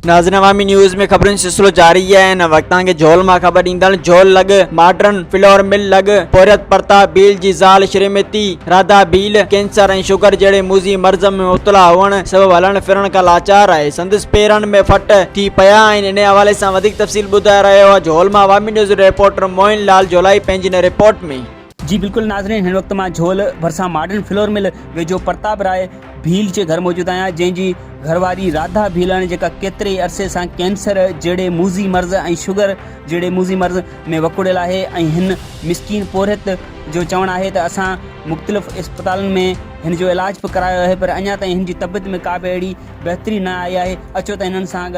नाज़रीन, अवामी न्यूज़ में ख़बरुनि सिलसिलो जारी है। इन वक़्तां खे झोल मां ख़बर ईंदड़ झोल लॻ मॉडर्न फ्लोर मिल लॻ पोरियत प्रताप भील जी ज़ाल श्रीमती राधा भील कैंसर ऐं शुगर जहिड़े मूज़ी मर्ज़ में मुब्तला हुअण सबबि हलण फिरण खां लाचार आहे। संदसि पेरनि में फट थी पिया आहिनि। इन हवाले सां वधीक तफ़सील ॿुधाए रहियो आहे झोल मां अवामी न्यूज़ रिपोर्टर मोइन लाल जोलाई पंहिंजी इन रिपोर्ट में। जी बिल्कुल नाज़रीन, हिन वक्त मां झोल भरसा मॉडर्न फ्लोर मिल वेझो प्रताप राय भील जे घर मौजूद आहियां, जंहिंजी घरवारी राधा भीलाणी जेका केतिरे अरसे सां कैंसर जहिड़े मूज़ी मर्ज़ ऐं शुगर जहिड़े मूज़ी मर्ज़ में वकुड़ियल आहे। ऐं हिन मिसकीन पोरियत जो चवणु आहे त असां मुख़्तलिफ़ अस्पतालनि में हिन जो इलाज बि करायो आहे, पर अञा ताईं हिन जी तबियत में का बि अहिड़ी बहितरी न आई आहे। अचो त हिननि सां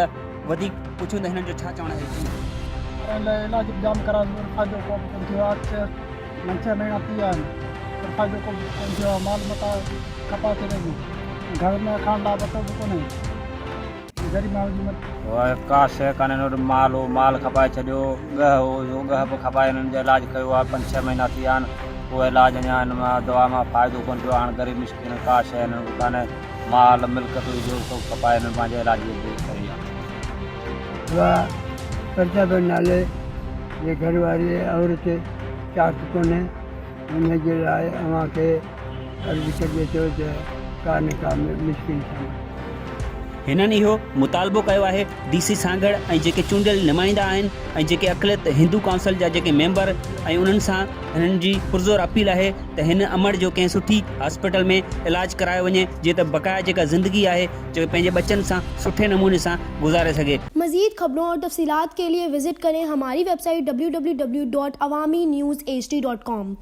वधीक पुछूं त हिननि जो छा चवणु आहे। इलाज जाम करायो, फ़ाइदो को थियो आहे। 6 महीना थी विया आहिनि, पर फ़ाइदो को थियो आहे। माल मता कपा थिए घर में खाइण लाइ बतो बि कोन्हे। ग़रीब माण्हू जी का शइ कान्हे, माल खपाए छॾियो, ॻह बि खपाए। हिननि जो इलाजु कयो आहे, 5-6 महीना थी विया आहिनि, उहो इलाजु अञा हिन मां दवा मां फ़ाइदो कोन थियो आहे। हाणे ग़रीब मिसकिन का शइ हिननि वटि कान्हे, माल मिल्कत जो सभु खपाए हिननि पंहिंजे इलाज करी आहे। पर्चा बि नाले जे घर वारी औरत चाक कोन्हे, हुन जे लाइ अव्हांखे अर्ज़ु कजे थो त का न का मिसकिन सां हिननि इहो मुतालबो कयो आहे DC सांगड़ ऐं जेके चूंडियल नुमाइंदा आहिनि ऐं जेके अक़लियत हिंदू काउंसिल जा जेके मेंबर ऐं उन्हनि सां हिननि जी पुरज़ोर अपील आहे त हिन अमर जो कंहिं सुठी हॉस्पिटल में इलाजु करायो वञे, जीअं त बक़ाया जेका ज़िंदगी आहे जो पंहिंजे बच्चनि सां सुठे नमूने सां गुज़ारे सघे। मज़ीद खबरों और तफसीलात के लिए विजिट करें हमारी वेबसाइट www.awamiNewsHD.com।